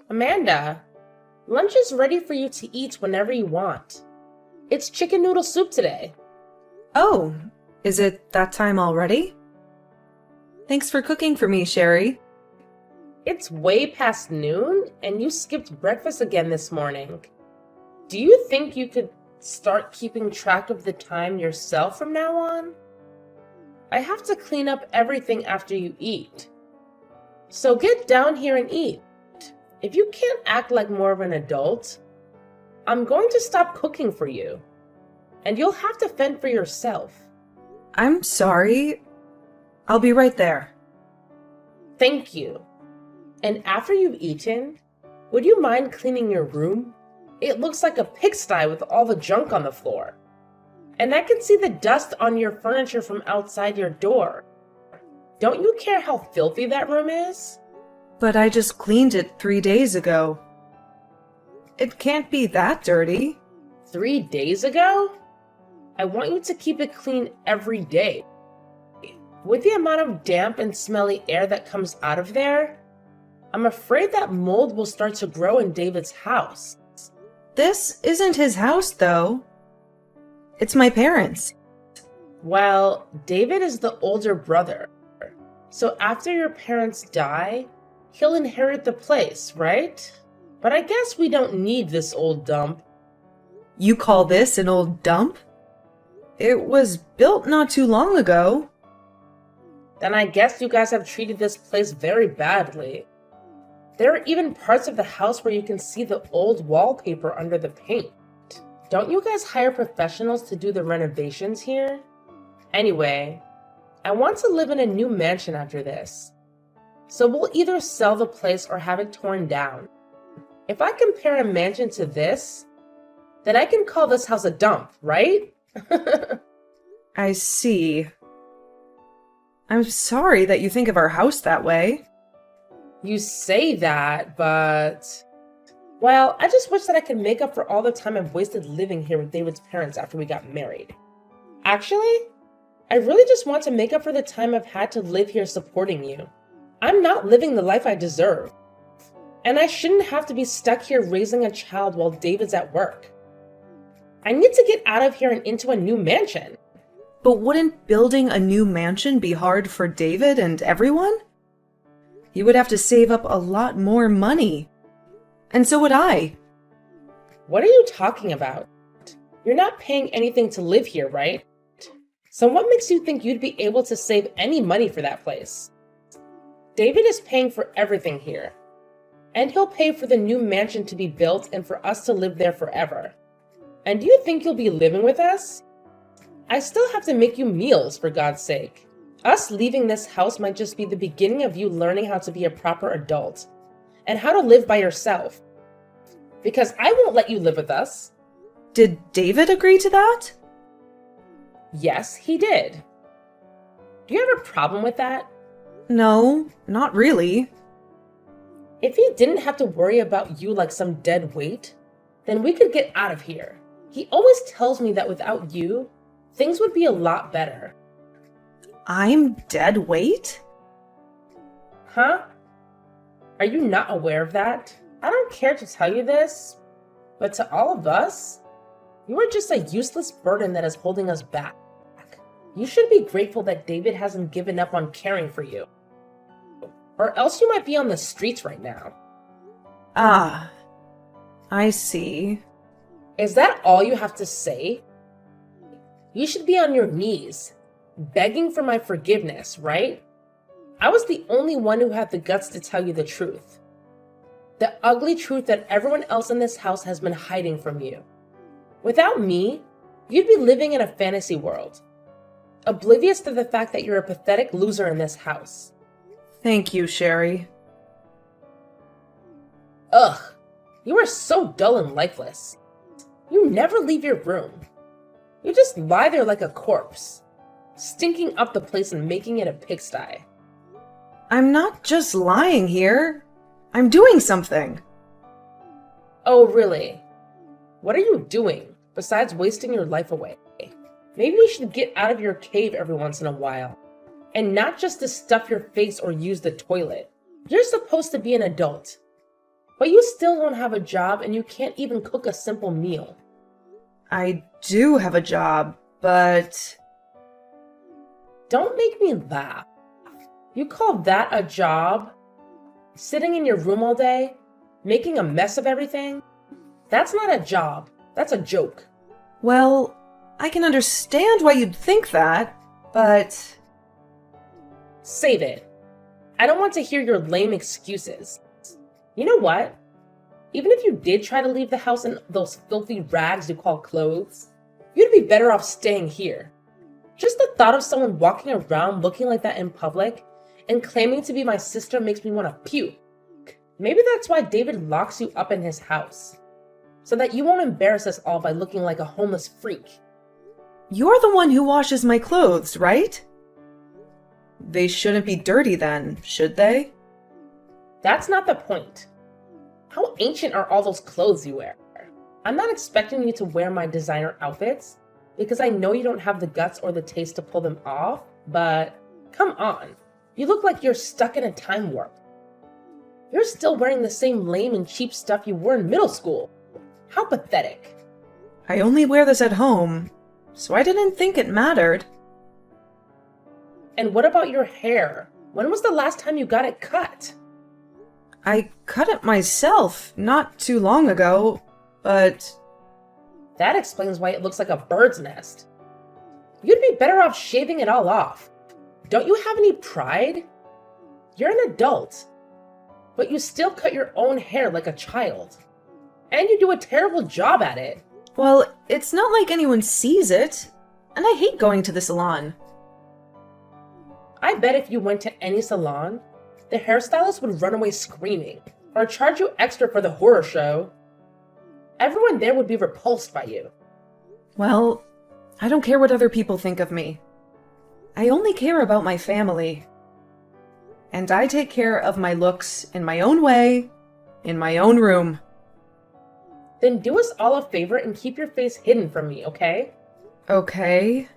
Amanda, lunch is ready for you to eat whenever you want. It's chicken noodle soup today. Oh, is it that time already? Thanks for cooking for me, Sherry. It's way past noon, and you skipped breakfast again this morning. Do you think you could start keeping track of the time yourself from now on? I have to clean up everything after you eat. So get down here and eat. If you can't act like more of an adult, I'm going to stop cooking for you, and you'll have to fend for yourself. I'm sorry. I'll be right there. Thank you. And after you've eaten, would you mind cleaning your room? It looks like a pigsty with all the junk on the floor. And I can see the dust on your furniture from outside your door. Don't you care how filthy that room is? But I just cleaned it 3 days ago. It can't be that dirty. 3 days ago? I want you to keep it clean every day. With the amount of damp and smelly air that comes out of there, I'm afraid that mold will start to grow in David's house. This isn't his house, though. It's my parents'. Well, David is the older brother. So after your parents die, he'll inherit the place, right? But I guess we don't need this old dump. You call this an old dump? It was built not too long ago. Then I guess you guys have treated this place very badly. There are even parts of the house where you can see the old wallpaper under the paint. Don't you guys hire professionals to do the renovations here? Anyway, I want to live in a new mansion after this. So we'll either sell the place or have it torn down. If I compare a mansion to this, then I can call this house a dump, right? I see. I'm sorry that you think of our house that way. You say that, but... Well, I just wish that I could make up for all the time I've wasted living here with David's parents after we got married. Actually, I really just want to make up for the time I've had to live here supporting you. I'm not living the life I deserve. And I shouldn't have to be stuck here raising a child while David's at work. I need to get out of here and into a new mansion. But wouldn't building a new mansion be hard for David and everyone? He would have to save up a lot more money. And so would I. What are you talking about? You're not paying anything to live here, right? So what makes you think you'd be able to save any money for that place? David is paying for everything here. And he'll pay for the new mansion to be built and for us to live there forever. And do you think you'll be living with us? I still have to make you meals, for God's sake. Us leaving this house might just be the beginning of you learning how to be a proper adult and how to live by yourself. Because I won't let you live with us. Did David agree to that? Yes, he did. Do you have a problem with that? No, not really. If he didn't have to worry about you like some dead weight, then we could get out of here. He always tells me that without you, things would be a lot better. I'm dead weight? Huh? Are you not aware of that? I don't care to tell you this, but to all of us, you are just a useless burden that is holding us back. You should be grateful that David hasn't given up on caring for you. Or else you might be on the streets right now. Ah, I see. Is that all you have to say? You should be on your knees, begging for my forgiveness, right? I was the only one who had the guts to tell you the truth. The ugly truth that everyone else in this house has been hiding from you. Without me, you'd be living in a fantasy world, oblivious to the fact that you're a pathetic loser in this house. Thank you, Sherry. Ugh, you are so dull and lifeless. You never leave your room. You just lie there like a corpse, stinking up the place and making it a pigsty. I'm not just lying here. I'm doing something. Oh, really? What are you doing besides wasting your life away? Maybe you should get out of your cave every once in a while, and not just to stuff your face or use the toilet. You're supposed to be an adult. But you still don't have a job and you can't even cook a simple meal. I do have a job, but... Don't make me laugh. You call that a job? Sitting in your room all day? Making a mess of everything? That's not a job. That's a joke. Well, I can understand why you'd think that, but... Save it. I don't want to hear your lame excuses. You know what? Even if you did try to leave the house in those filthy rags you call clothes, you'd be better off staying here. Just the thought of someone walking around looking like that in public and claiming to be my sister makes me want to puke. Maybe that's why David locks you up in his house, so that you won't embarrass us all by looking like a homeless freak. You're the one who washes my clothes, right? They shouldn't be dirty then, should they? That's not the point. How ancient are all those clothes you wear? I'm not expecting you to wear my designer outfits, because I know you don't have the guts or the taste to pull them off, but come on. You look like you're stuck in a time warp. You're still wearing the same lame and cheap stuff you wore in middle school. How pathetic. I only wear this at home, so I didn't think it mattered. And what about your hair? When was the last time you got it cut? I cut it myself not too long ago, but... That explains why it looks like a bird's nest. You'd be better off shaving it all off. Don't you have any pride? You're an adult, but you still cut your own hair like a child. And you do a terrible job at it. Well, it's not like anyone sees it, and I hate going to the salon. I bet if you went to any salon, the hairstylist would run away screaming, or charge you extra for the horror show. Everyone there would be repulsed by you. Well, I don't care what other people think of me. I only care about my family. And I take care of my looks in my own way, in my own room. Then do us all a favor and keep your face hidden from me, okay? Okay.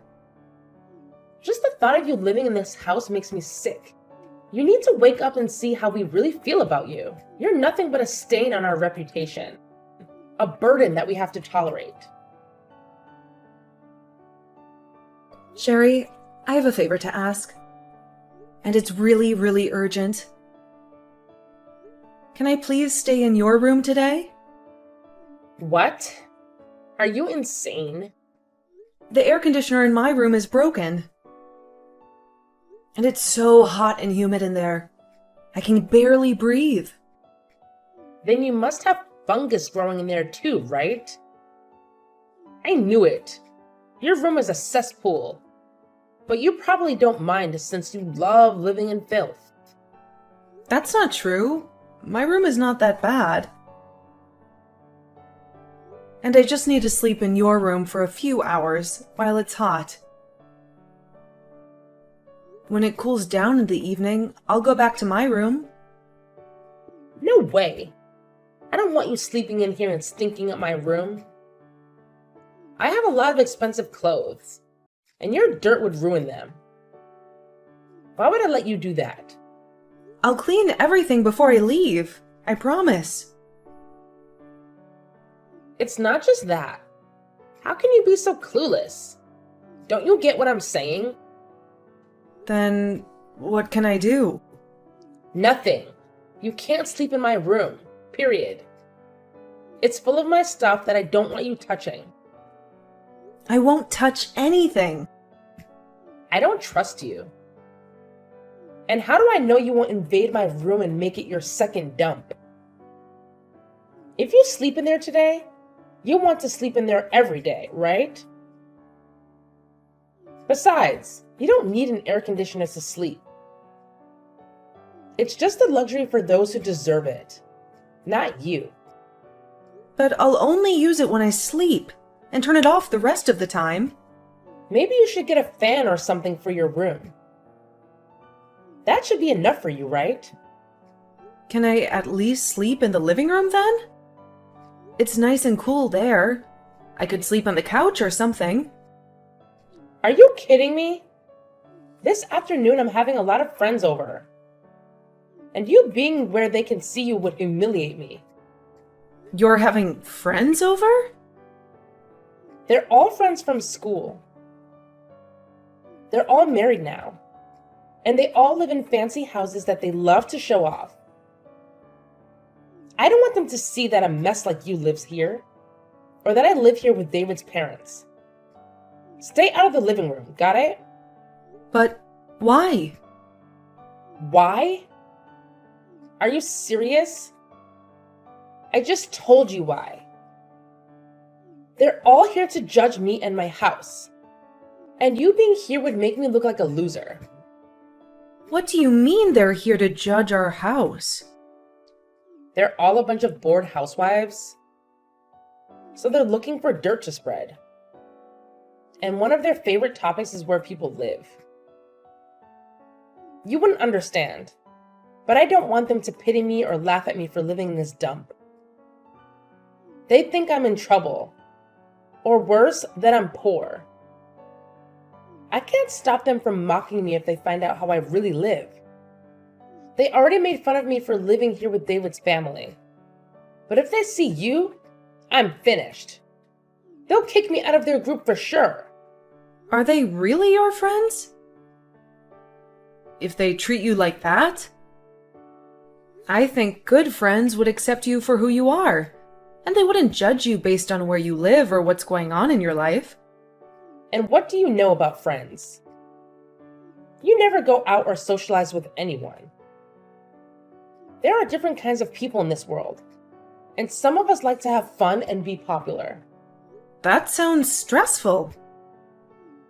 Just the thought of you living in this house makes me sick. You need to wake up and see how we really feel about you. You're nothing but a stain on our reputation. A burden that we have to tolerate. Sherry, I have a favor to ask. And it's really, really urgent. Can I please stay in your room today? What? Are you insane? The air conditioner in my room is broken. And it's so hot and humid in there. I can barely breathe. Then you must have fungus growing in there too, right? I knew it. Your room is a cesspool. But you probably don't mind since you love living in filth. That's not true. My room is not that bad. And I just need to sleep in your room for a few hours while it's hot. When it cools down in the evening, I'll go back to my room. No way. I don't want you sleeping in here and stinking up my room. I have a lot of expensive clothes, and your dirt would ruin them. Why would I let you do that? I'll clean everything before I leave. I promise. It's not just that. How can you be so clueless? Don't you get what I'm saying? Then what can I do? Nothing. You can't sleep in my room. Period. It's full of my stuff that I don't want you touching. I won't touch anything. I don't trust you. And how do I know you won't invade my room and make it your second dump? If you sleep in there today, you want to sleep in there every day, right? Besides, you don't need an air conditioner to sleep. It's just a luxury for those who deserve it, not you. But I'll only use it when I sleep, and turn it off the rest of the time. Maybe you should get a fan or something for your room. That should be enough for you, right? Can I at least sleep in the living room then? It's nice and cool there. I could sleep on the couch or something. Are you kidding me? This afternoon I'm having a lot of friends over. And you being where they can see you would humiliate me. You're having friends over? They're all friends from school. They're all married now. And they all live in fancy houses that they love to show off. I don't want them to see that a mess like you lives here, or that I live here with David's parents. Stay out of the living room, got it? But why? Why? Are you serious? I just told you why. They're all here to judge me and my house. And you being here would make me look like a loser. What do you mean they're here to judge our house? They're all a bunch of bored housewives. So they're looking for dirt to spread. And one of their favorite topics is where people live. You wouldn't understand, but I don't want them to pity me or laugh at me for living in this dump. They think I'm in trouble, or worse, that I'm poor. I can't stop them from mocking me if they find out how I really live. They already made fun of me for living here with David's family. But if they see you, I'm finished. They'll kick me out of their group for sure. Are they really your friends? If they treat you like that? I think good friends would accept you for who you are, and they wouldn't judge you based on where you live or what's going on in your life. And what do you know about friends? You never go out or socialize with anyone. There are different kinds of people in this world, and some of us like to have fun and be popular. That sounds stressful.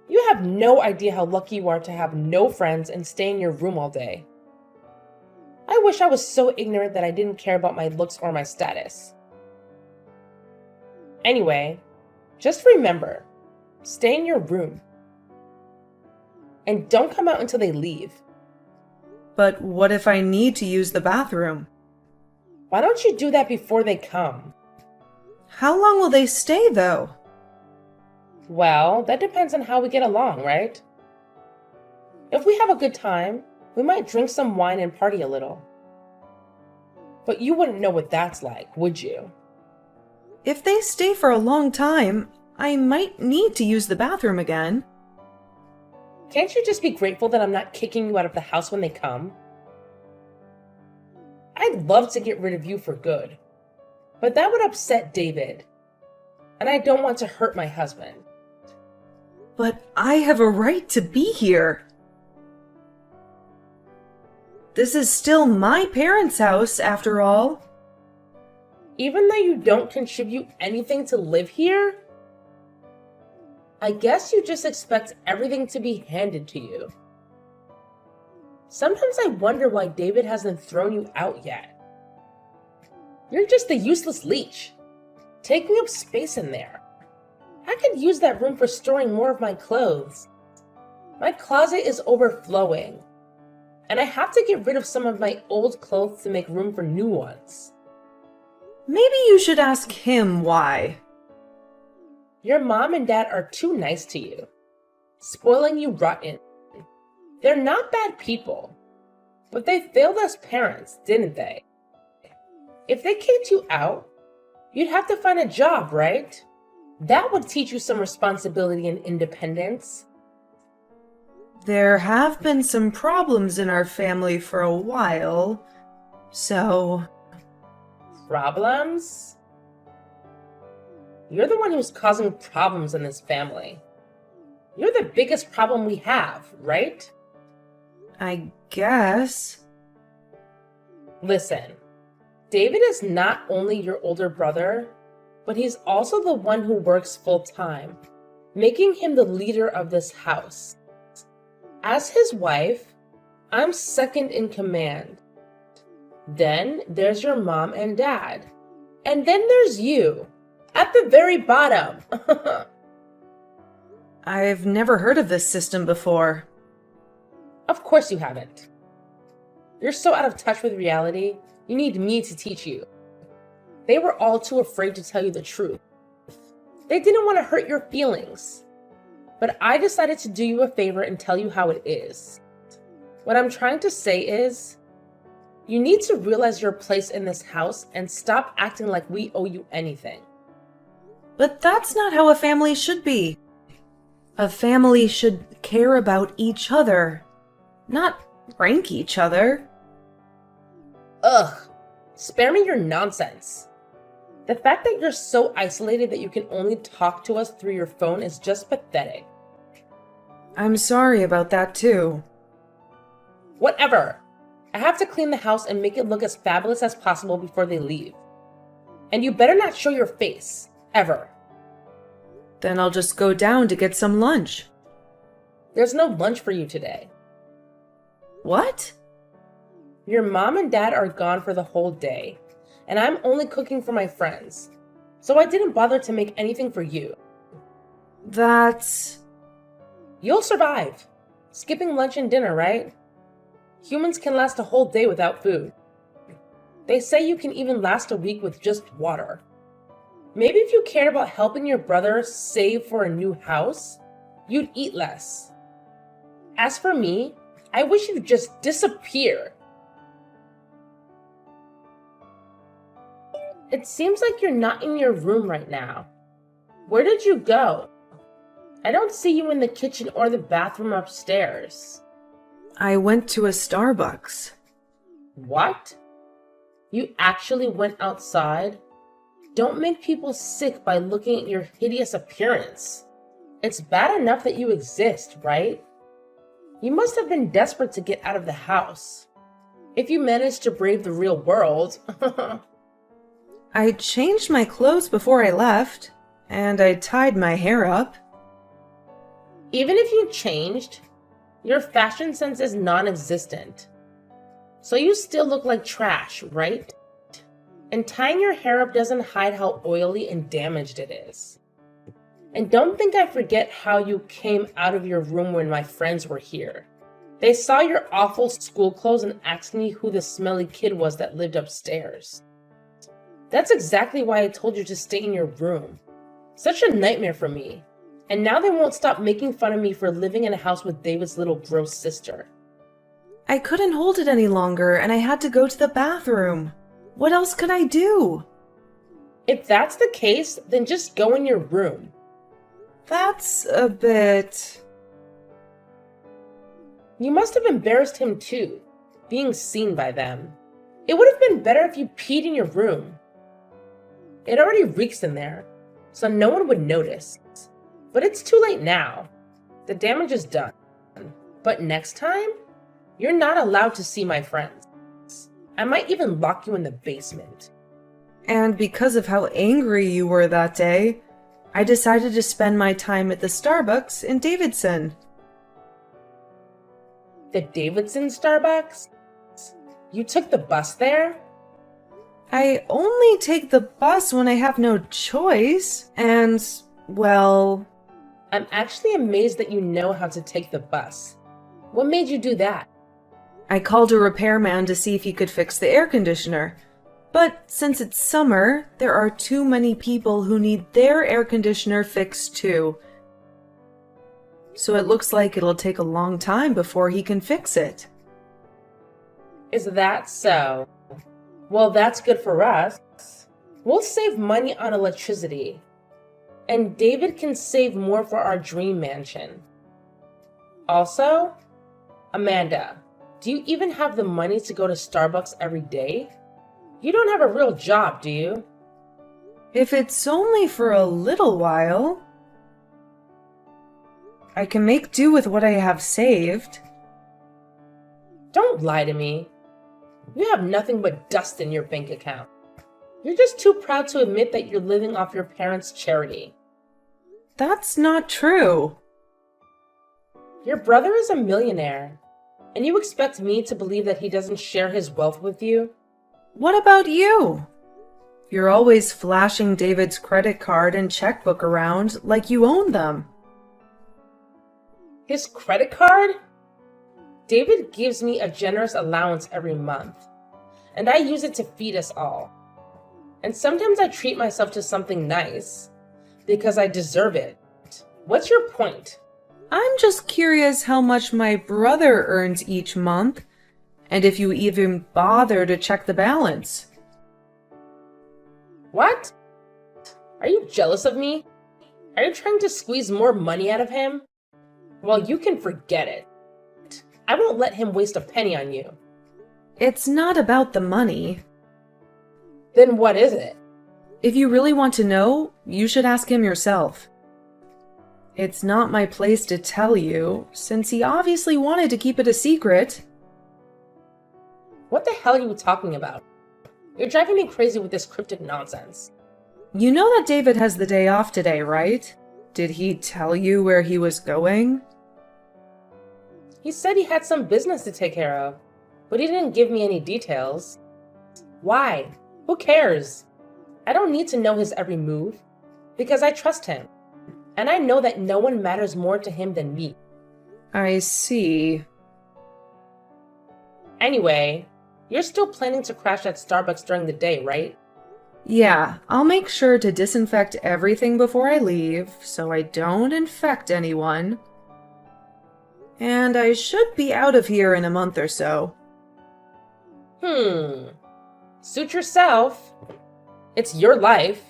You have no idea how lucky you are to have no friends and stay in your room all day. I wish I was so ignorant that I didn't care about my looks or my status. Anyway, just remember, stay in your room. And don't come out until they leave. But what if I need to use the bathroom? Why don't you do that before they come? How long will they stay, though? Well, that depends on how we get along, right? If we have a good time, we might drink some wine and party a little. But you wouldn't know what that's like, would you? If they stay for a long time, I might need to use the bathroom again. Can't you just be grateful that I'm not kicking you out of the house when they come? I'd love to get rid of you for good, but that would upset David, and I don't want to hurt my husband. But I have a right to be here. This is still my parents' house, after all. Even though you don't contribute anything to live here? I guess you just expect everything to be handed to you. Sometimes I wonder why David hasn't thrown you out yet. You're just a useless leech, taking up space in there. I could use that room for storing more of my clothes. My closet is overflowing, and I have to get rid of some of my old clothes to make room for new ones. Maybe you should ask him why. Your mom and dad are too nice to you, spoiling you rotten. They're not bad people, but they failed as parents, didn't they? If they kicked you out, you'd have to find a job, right? That would teach you some responsibility and independence. There have been some problems in our family for a while, so... Problems? You're the one who's causing problems in this family. You're the biggest problem we have, right? I guess. Listen, David is not only your older brother, but he's also the one who works full-time, making him the leader of this house. As his wife, I'm second in command. Then there's your mom and dad. And then there's you, at the very bottom. I've never heard of this system before. Of course you haven't. You're so out of touch with reality, you need me to teach you. They were all too afraid to tell you the truth. They didn't want to hurt your feelings. But I decided to do you a favor and tell you how it is. What I'm trying to say is, You need to realize your place in this house and stop acting like we owe you anything. But that's not how a family should be. A family should care about each other, not rank each other. Ugh, spare me your nonsense. The fact that you're so isolated that you can only talk to us through your phone is just pathetic. I'm sorry about that too. Whatever. I have to clean the house and make it look as fabulous as possible before they leave. And you better not show your face, ever. Then I'll just go down to get some lunch. There's no lunch for you today. What? Your mom and dad are gone for the whole day, and I'm only cooking for my friends. So I didn't bother to make anything for you. That's... You'll survive. Skipping lunch and dinner, right? Humans can last a whole day without food. They say you can even last a week with just water. Maybe if you cared about helping your brother save for a new house, you'd eat less. As for me, I wish you'd just disappear. It seems like you're not in your room right now. Where did you go? I don't see you in the kitchen or the bathroom upstairs. I went to a Starbucks. What? You actually went outside? Don't make people sick by looking at your hideous appearance. It's bad enough that you exist, right? You must have been desperate to get out of the house. If you managed to brave the real world. I changed my clothes before I left, and I tied my hair up. Even if you changed, your fashion sense is non-existent. So you still look like trash, right? And tying your hair up doesn't hide how oily and damaged it is. And don't think I forget how you came out of your room when my friends were here. They saw your awful school clothes and asked me who the smelly kid was that lived upstairs. That's exactly why I told you to stay in your room. Such a nightmare for me. And now they won't stop making fun of me for living in a house with David's little gross sister. I couldn't hold it any longer, and I had to go to the bathroom. What else could I do? If that's the case, then just go in your room. That's a bit... You must have embarrassed him too, being seen by them. It would have been better if you peed in your room. It already reeks in there, so no one would notice. But it's too late now. The damage is done. But next time, you're not allowed to see my friends. I might even lock you in the basement. And because of how angry you were that day, I decided to spend my time at the Starbucks in Davidson. The Davidson Starbucks? You took the bus there? I only take the bus when I have no choice, and, well... I'm actually amazed that you know how to take the bus. What made you do that? I called a repairman to see if he could fix the air conditioner. But since it's summer, there are too many people who need their air conditioner fixed too. So it looks like it'll take a long time before he can fix it. Is that so? Well, that's good for us. We'll save money on electricity. And David can save more for our dream mansion. Also, Amanda, do you even have the money to go to Starbucks every day? You don't have a real job, do you? If it's only for a little while, I can make do with what I have saved. Don't lie to me. You have nothing but dust in your bank account. You're just too proud to admit that you're living off your parents' charity. That's not true. Your brother is a millionaire, and you expect me to believe that he doesn't share his wealth with you? What about you? You're always flashing David's credit card and checkbook around like you own them. His credit card? David gives me a generous allowance every month, and I use it to feed us all. And sometimes I treat myself to something nice, because I deserve it. What's your point? I'm just curious how much my brother earns each month, And if you even bother to check the balance. What? Are you jealous of me? Are you trying to squeeze more money out of him? Well, you can forget it. I won't let him waste a penny on you. It's not about the money. Then what is it? If you really want to know, you should ask him yourself. It's not my place to tell you, since he obviously wanted to keep it a secret. What the hell are you talking about? You're driving me crazy with this cryptic nonsense. You know that David has the day off today, right? Did he tell you where he was going? He said he had some business to take care of, but he didn't give me any details. Why? Who cares? I don't need to know his every move, because I trust him, and I know that no one matters more to him than me. I see. Anyway, you're still planning to crash at Starbucks during the day, right? Yeah, I'll make sure to disinfect everything before I leave, so I don't infect anyone. And I should be out of here in a month or so. Suit yourself. It's your life.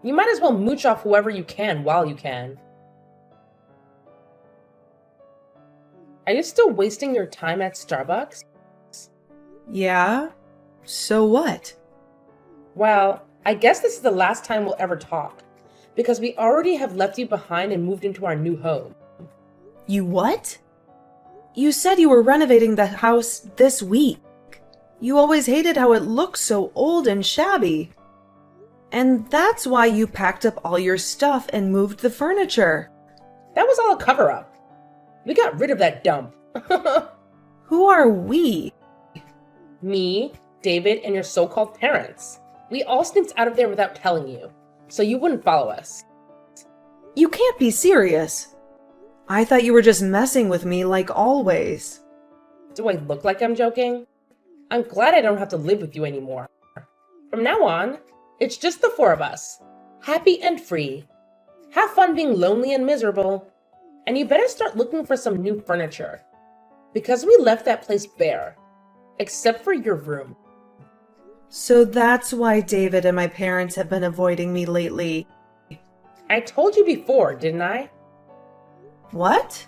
You might as well mooch off whoever you can while you can. Are you still wasting your time at Starbucks? Yeah? So what? Well, I guess this is the last time we'll ever talk, because we already have left you behind and moved into our new home. You what? You said you were renovating the house this week. You always hated how it looked so old and shabby. And that's why you packed up all your stuff and moved the furniture. That was all a cover-up. We got rid of that dump. Who are we? Me, David, and your so-called parents. We all sneaked out of there without telling you, so you wouldn't follow us. You can't be serious. I thought you were just messing with me like always. Do I look like I'm joking? I'm glad I don't have to live with you anymore. From now on, it's just the four of us, happy and free. Have fun being lonely and miserable. And you better start looking for some new furniture, because we left that place bare, except for your room. So that's why David and my parents have been avoiding me lately. I told you before, didn't I? What?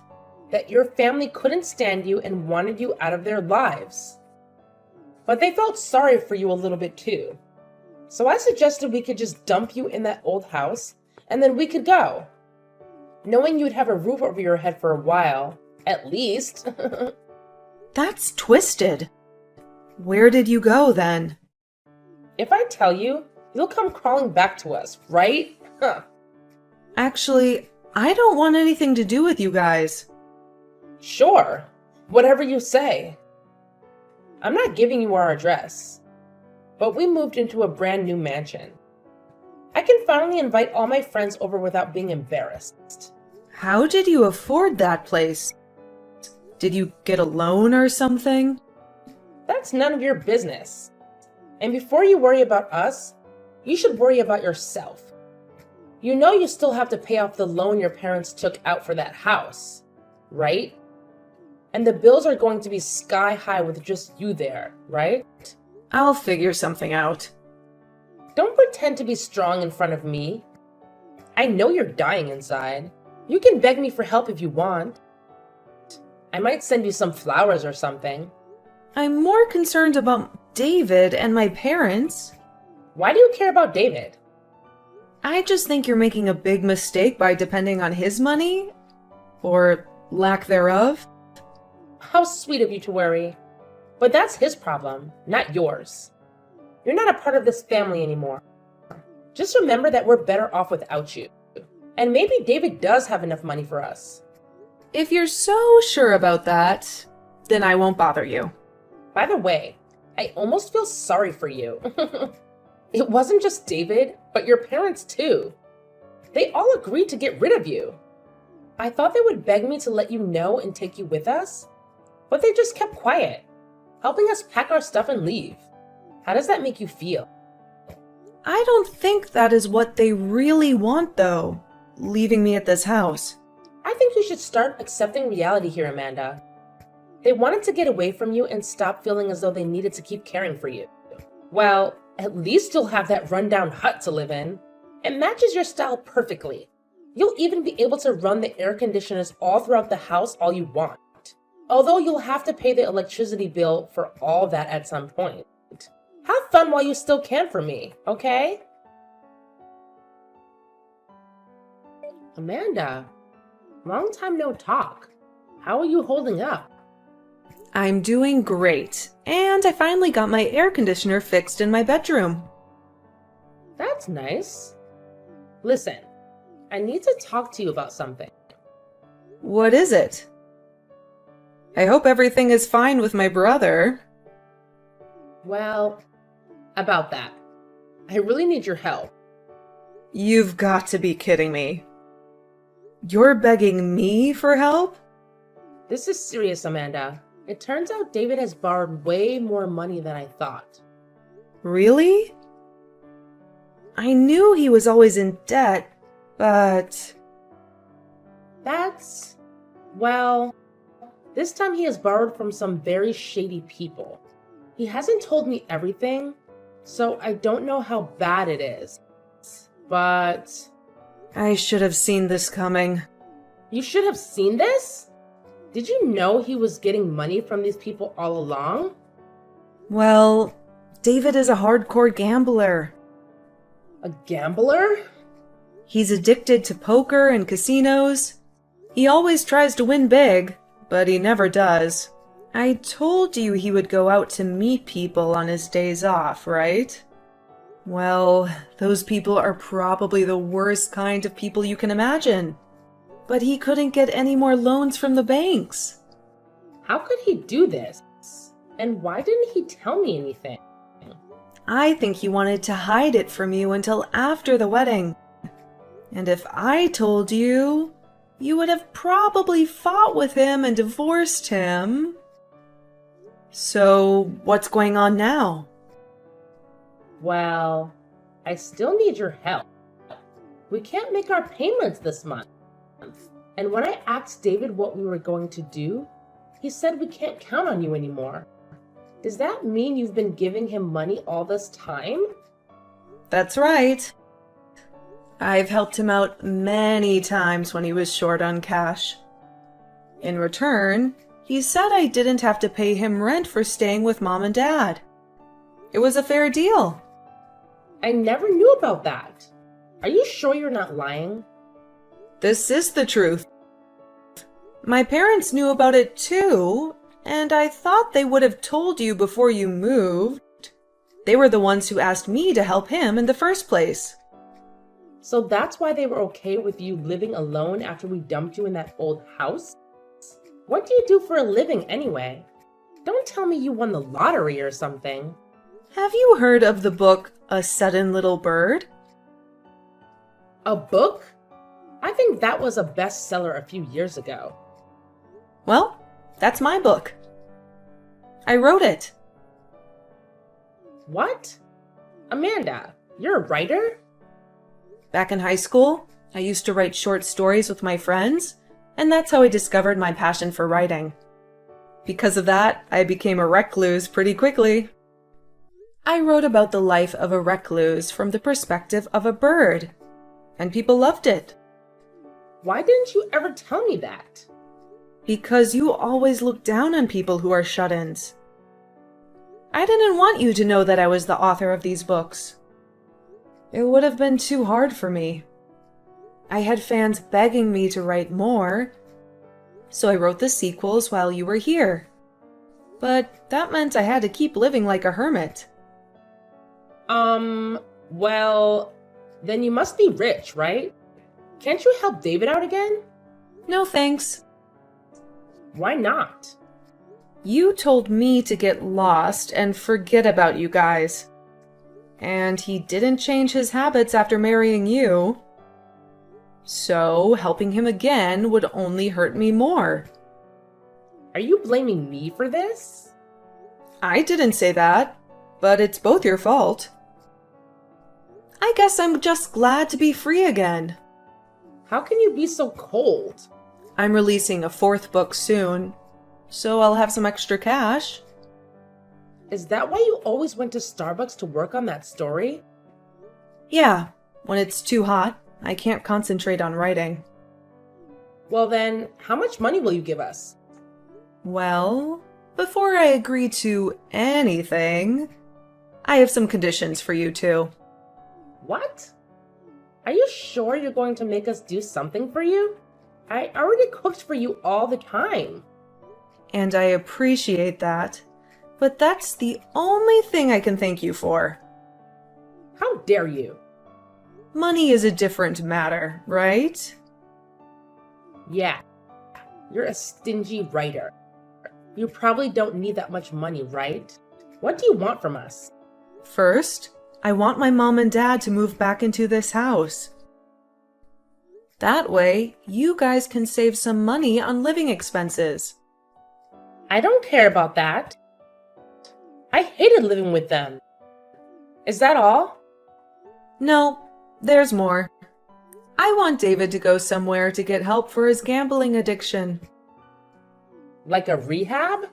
That your family couldn't stand you and wanted you out of their lives. But they felt sorry for you a little bit too. So I suggested we could just dump you in that old house, and then we could go. Knowing you'd have a roof over your head for a while, at least. That's twisted. Where did you go then? If I tell you, you'll come crawling back to us, right? Actually, I don't want anything to do with you guys. Sure, whatever you say. I'm not giving you our address, but we moved into a brand new mansion. I can finally invite all my friends over without being embarrassed. How did you afford that place? Did you get a loan or something? That's none of your business. And before you worry about us, you should worry about yourself. You know you still have to pay off the loan your parents took out for that house, right? And the bills are going to be sky high with just you there, right? I'll figure something out. Don't pretend to be strong in front of me. I know you're dying inside. You can beg me for help if you want. I might send you some flowers or something. I'm more concerned about David and my parents. Why do you care about David? I just think you're making a big mistake by depending on his money. Or lack thereof. How sweet of you to worry. But that's his problem, not yours. You're not a part of this family anymore. Just remember that we're better off without you. And maybe David does have enough money for us. If you're so sure about that, then I won't bother you. By the way, I almost feel sorry for you. It wasn't just David, but your parents too. They all agreed to get rid of you. I thought they would beg me to let you know and take you with us, but they just kept quiet, helping us pack our stuff and leave. How does that make you feel? I don't think that is what they really want, though, leaving me at this house. I think you should start accepting reality here, Amanda. They wanted to get away from you and stop feeling as though they needed to keep caring for you. Well, at least you'll have that rundown hut to live in. It matches your style perfectly. You'll even be able to run the air conditioners all throughout the house all you want. Although you'll have to pay the electricity bill for all that at some point. Have fun while you still can for me, okay? Amanda, long time no talk. How are you holding up? I'm doing great, and I finally got my air conditioner fixed in my bedroom. That's nice. Listen, I need to talk to you about something. What is it? I hope everything is fine with my brother. Well, about that. I really need your help. You've got to be kidding me. You're begging me for help? This is serious, Amanda. It turns out David has borrowed way more money than I thought. Really? I knew he was always in debt, but... Well, this time he has borrowed from some very shady people. He hasn't told me everything, so I don't know how bad it is. But... I should have seen this coming. You should have seen this? Did you know he was getting money from these people all along? Well, David is a hardcore gambler. A gambler? He's addicted to poker and casinos. He always tries to win big, but he never does. I told you he would go out to meet people on his days off, right? Well, those people are probably the worst kind of people you can imagine. But he couldn't get any more loans from the banks. How could he do this? And why didn't he tell me anything? I think he wanted to hide it from you until after the wedding. And if I told you, you would have probably fought with him and divorced him. So, what's going on now? Well, I still need your help. We can't make our payments this month. And when I asked David what we were going to do, he said we can't count on you anymore. Does that mean you've been giving him money all this time? That's right. I've helped him out many times when he was short on cash. In return, he said I didn't have to pay him rent for staying with Mom and Dad. It was a fair deal. I never knew about that. Are you sure you're not lying? This is the truth. My parents knew about it too, and I thought they would have told you before you moved. They were the ones who asked me to help him in the first place. So that's why they were okay with you living alone after we dumped you in that old house? What do you do for a living anyway? Don't tell me you won the lottery or something. Have you heard of the book A Sudden Little Bird? A book? I think that was a bestseller a few years ago. Well, that's my book. I wrote it. What? Amanda, you're a writer? Back in high school, I used to write short stories with my friends, and that's how I discovered my passion for writing. Because of that, I became a recluse pretty quickly. I wrote about the life of a recluse from the perspective of a bird, and people loved it. Why didn't you ever tell me that? Because you always look down on people who are shut-ins. I didn't want you to know that I was the author of these books. It would have been too hard for me. I had fans begging me to write more, so I wrote the sequels while you were here. But that meant I had to keep living like a hermit. Well, then you must be rich, right? Can't you help David out again? No thanks. Why not? You told me to get lost and forget about you guys. And he didn't change his habits after marrying you. So, helping him again would only hurt me more. Are you blaming me for this? I didn't say that, but it's both your fault. I guess I'm just glad to be free again. How can you be so cold? I'm releasing a 4th book soon, so I'll have some extra cash. Is that why you always went to Starbucks to work on that story? Yeah, when it's too hot, I can't concentrate on writing. Well then, how much money will you give us? Well, before I agree to anything, I have some conditions for you two. What? Are you sure you're going to make us do something for you? I already cooked for you all the time. And I appreciate that, but that's the only thing I can thank you for. How dare you? Money is a different matter, right? Yeah, you're a stingy writer. You probably don't need that much money, right? What do you want from us? First, I want my mom and dad to move back into this house. That way, you guys can save some money on living expenses. I don't care about that. I hated living with them. Is that all? No, there's more. I want David to go somewhere to get help for his gambling addiction. Like a rehab?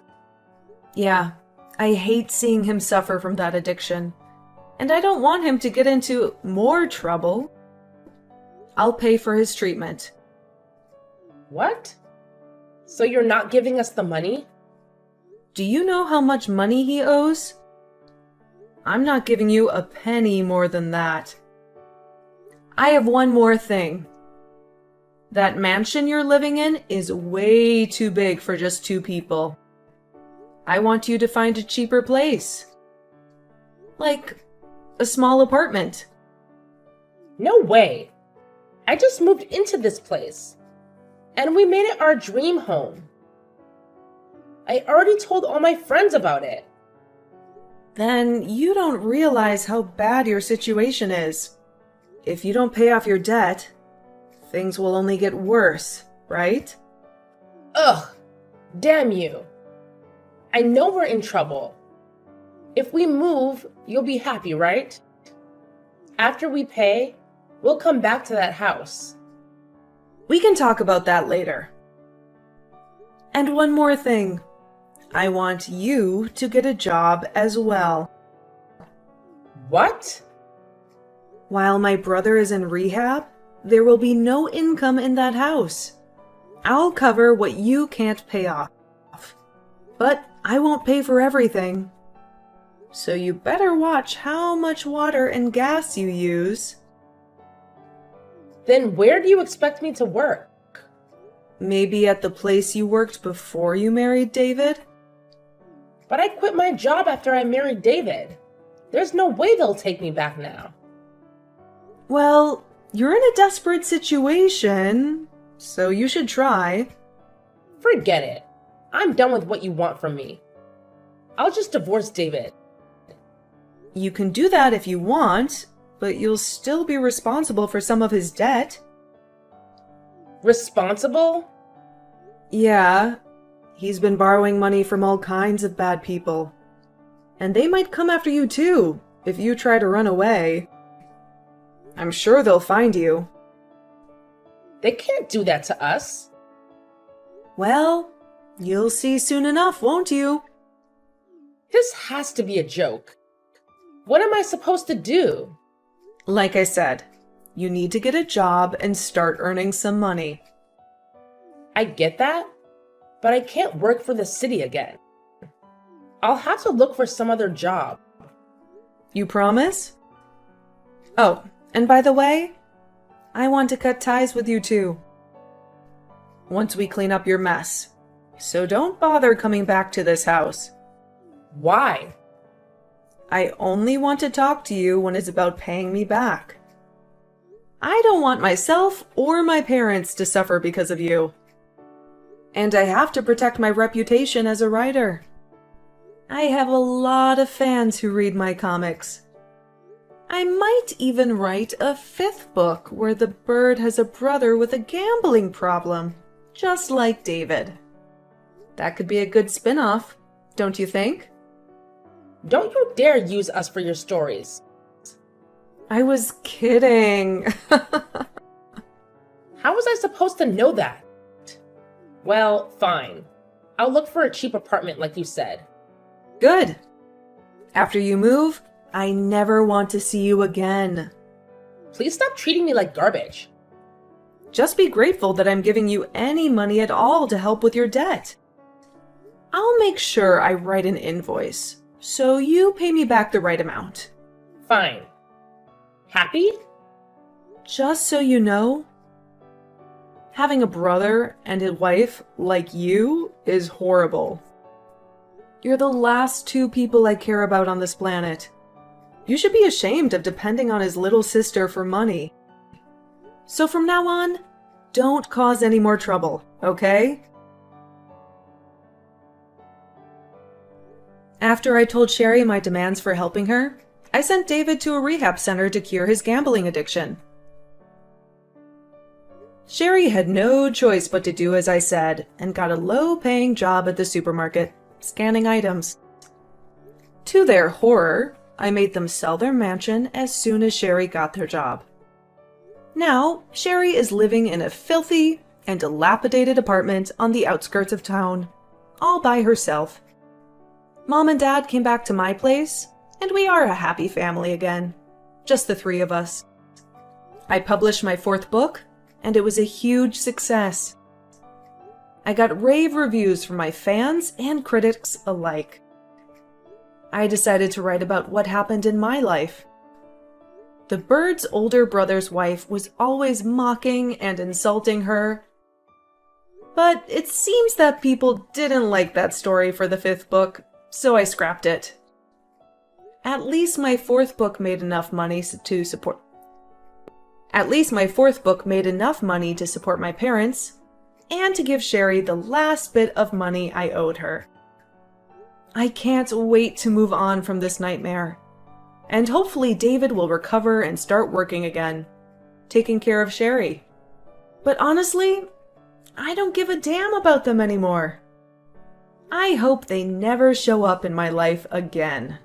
Yeah, I hate seeing him suffer from that addiction. And I don't want him to get into more trouble. I'll pay for his treatment. What? So you're not giving us the money? Do you know how much money he owes? I'm not giving you a penny more than that. I have one more thing. That mansion you're living in is way too big for just 2 people. I want you to find a cheaper place. Like a small apartment. No way. I just moved into this place. And we made it our dream home. I already told all my friends about it. Then you don't realize how bad your situation is. If you don't pay off your debt, things will only get worse, right? Ugh, damn you. I know we're in trouble. If we move, you'll be happy, right? After we pay, we'll come back to that house. We can talk about that later. And one more thing. I want you to get a job as well. What? While my brother is in rehab, there will be no income in that house. I'll cover what you can't pay off. But I won't pay for everything. So you better watch how much water and gas you use. Then where do you expect me to work? Maybe at the place you worked before you married David? But I quit my job after I married David. There's no way they'll take me back now. Well, you're in a desperate situation, so you should try. Forget it. I'm done with what you want from me. I'll just divorce David. You can do that if you want, but you'll still be responsible for some of his debt. Responsible? Yeah, he's been borrowing money from all kinds of bad people. And they might come after you too, if you try to run away. I'm sure they'll find you. They can't do that to us. Well, you'll see soon enough, won't you? This has to be a joke. What am I supposed to do? Like I said, you need to get a job and start earning some money. I get that, but I can't work for the city again. I'll have to look for some other job. You promise? Oh, and by the way, I want to cut ties with you too. Once we clean up your mess. So don't bother coming back to this house. Why? I only want to talk to you when it's about paying me back. I don't want myself or my parents to suffer because of you. And I have to protect my reputation as a writer. I have a lot of fans who read my comics. I might even write a 5th book where the bird has a brother with a gambling problem, just like David. That could be a good spin-off, don't you think? Don't you dare use us for your stories. I was kidding. How was I supposed to know that? Well, fine. I'll look for a cheap apartment like you said. Good. After you move, I never want to see you again. Please stop treating me like garbage. Just be grateful that I'm giving you any money at all to help with your debt. I'll make sure I write an invoice, so you pay me back the right amount. Fine. Happy? Just so you know, having a brother and a wife like you is horrible. You're the last two people I care about on this planet. You should be ashamed of depending on his little sister for money. So from now on, don't cause any more trouble, okay? After I told Sherry my demands for helping her, I sent David to a rehab center to cure his gambling addiction. Sherry had no choice but to do as I said and got a low-paying job at the supermarket, scanning items. To their horror, I made them sell their mansion as soon as Sherry got their job. Now, Sherry is living in a filthy and dilapidated apartment on the outskirts of town, all by herself. Mom and Dad came back to my place, and we are a happy family again, just the three of us. I published my 4th book, and it was a huge success. I got rave reviews from my fans and critics alike. I decided to write about what happened in my life. The bird's older brother's wife was always mocking and insulting her. But it seems that people didn't like that story for the 5th book, so I scrapped it. At least my 4th book made enough money to support my parents and to give Sherry the last bit of money I owed her. I can't wait to move on from this nightmare. And hopefully David will recover and start working again, taking care of Sherry. But honestly, I don't give a damn about them anymore. I hope they never show up in my life again.